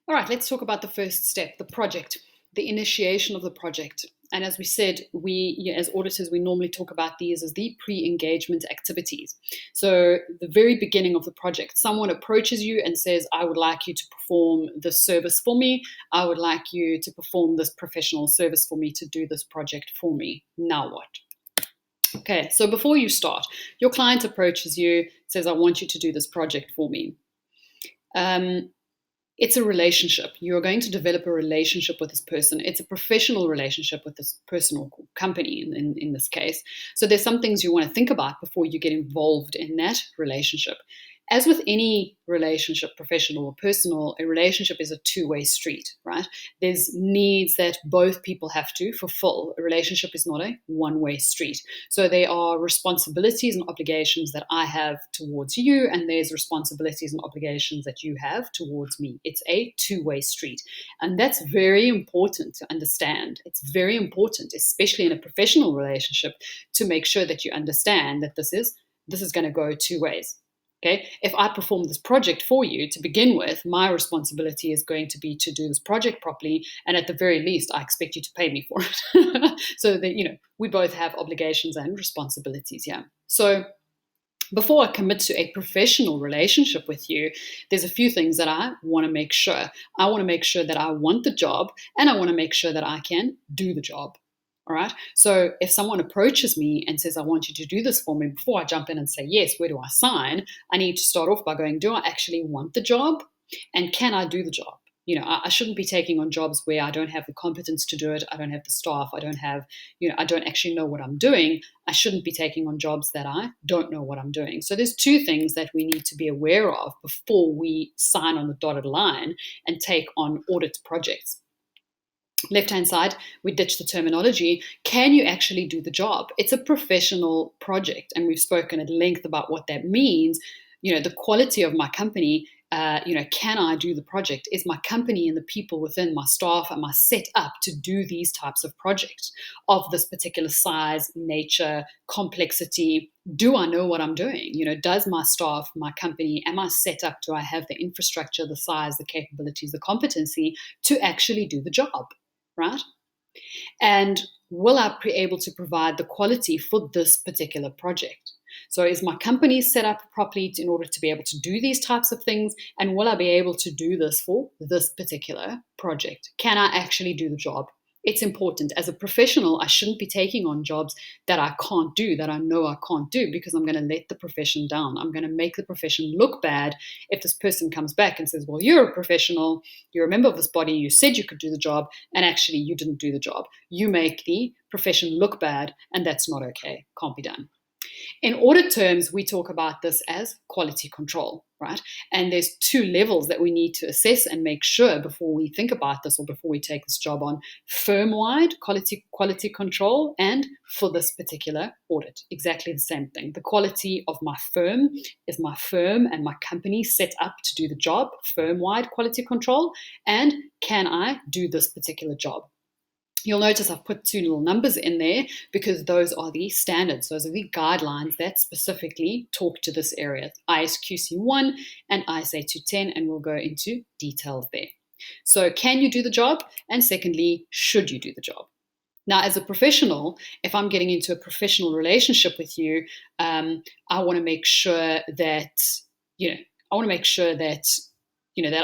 All right, let's talk about the first step, the project, the initiation of the project. And as we said, as auditors, we normally talk about these as the pre-engagement activities. So the very beginning of the project, someone approaches you and says, I would like you to perform this service for me. I would like you to perform this professional service for me, to do this project for me. Now what? Okay, so before you start, your client approaches you, says, I want you to do this project for me. It's a relationship. You're going to develop a relationship with this person. It's a professional relationship with this person or company in this case. So there's some things you want to think about before you get involved in that relationship. As with any relationship, professional or personal, a relationship is a two-way street, right? There's needs that both people have to fulfill. A relationship is not a one-way street. So there are responsibilities and obligations that I have towards you, and there's responsibilities and obligations that you have towards me. It's a two-way street. And that's very important to understand. It's very important, especially in a professional relationship, to make sure that you understand that this is going to go two ways. Okay, if I perform this project for you to begin with, my responsibility is going to be to do this project properly, and at the very least, I expect you to pay me for it. So that we both have obligations and responsibilities here. So before I commit to a professional relationship with you, there's a few things that I want to make sure. I want to make sure that I want the job, and I want to make sure that I can do the job. All right. So if someone approaches me and says, I want you to do this for me, before I jump in and say, yes, where do I sign? I need to start off by going, do I actually want the job? And can I do the job? I shouldn't be taking on jobs where I don't have the competence to do it. I don't have the staff. I don't have, I don't actually know what I'm doing. I shouldn't be taking on jobs that I don't know what I'm doing. So there's two things that we need to be aware of before we sign on the dotted line and take on audit projects. Left-hand side, we ditch the terminology. Can you actually do the job? It's a professional project, and we've spoken at length about what that means. The quality of my company, can I do the project? Is my company and the people within my staff, am I set up to do these types of projects of this particular size, nature, complexity? Do I know what I'm doing? Does my staff, my company, am I set up? Do I have the infrastructure, the size, the capabilities, the competency to actually do the job? Right? And will I be able to provide the quality for this particular project? So is my company set up properly in order to be able to do these types of things? And will I be able to do this for this particular project? Can I actually do the job? It's important. As a professional, I shouldn't be taking on jobs that I can't do, that I know I can't do, because I'm going to let the profession down. I'm going to make the profession look bad if this person comes back and says, well, you're a professional, you're a member of this body, you said you could do the job, and actually you didn't do the job. You make the profession look bad, and that's not okay. Can't be done. In audit terms, we talk about this as quality control, right? And there's two levels that we need to assess and make sure before we think about this or before we take this job on: firm-wide quality control, and for this particular audit, exactly the same thing. The quality of my firm, is my firm and my company set up to do the job, firm-wide quality control, and can I do this particular job? You'll notice I've put two little numbers in there because those are the standards. Those are the guidelines that specifically talk to this area: ISQC1 and ISA 210, and we'll go into details there. So can you do the job? And secondly, should you do the job? Now, as a professional, if I'm getting into a professional relationship with you, I want to make sure that, that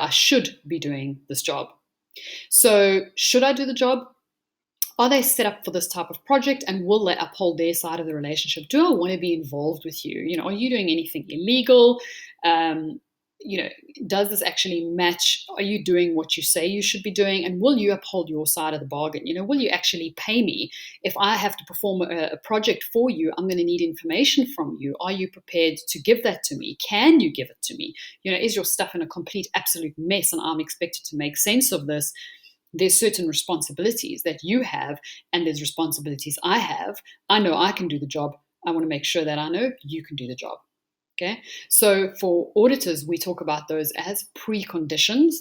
I should be doing this job. So should I do the job? Are they set up for this type of project, and will they uphold their side of the relationship? Do I want to be involved with you? Are you doing anything illegal? Does this actually match? Are you doing what you say you should be doing? And will you uphold your side of the bargain? Will you actually pay me? If I have to perform a project for you, I'm going to need information from you. Are you prepared to give that to me? Can you give it to me? Is your stuff in a complete, absolute mess, and I'm expected to make sense of this? There's certain responsibilities that you have, and there's responsibilities I have. I know I can do the job. I want to make sure that I know you can do the job. Okay. So for auditors, we talk about those as preconditions.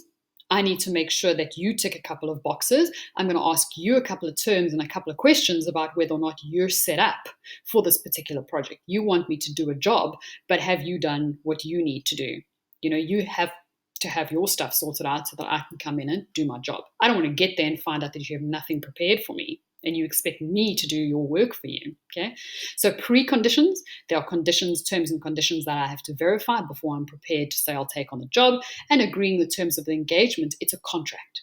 I need to make sure that you tick a couple of boxes. I'm going to ask you a couple of terms and a couple of questions about whether or not you're set up for this particular project. You want me to do a job, but have you done what you need to do? You have to have your stuff sorted out so that I can come in and do my job. I don't want to get there and find out that you have nothing prepared for me and you expect me to do your work for you. Okay. So preconditions, there are conditions, terms and conditions that I have to verify before I'm prepared to say I'll take on the job. And agreeing the terms of the engagement, it's a contract.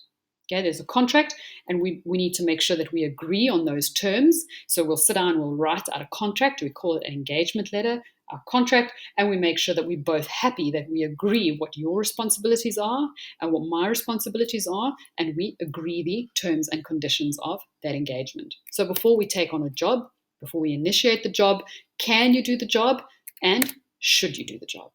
Okay, there's a contract, and we need to make sure that we agree on those terms. So we'll sit down, we'll write out a contract. We call it an engagement letter, our contract, and we make sure that we're both happy, that we agree what your responsibilities are and what my responsibilities are, and we agree the terms and conditions of that engagement. So before we take on a job, before we initiate the job, can you do the job, and should you do the job?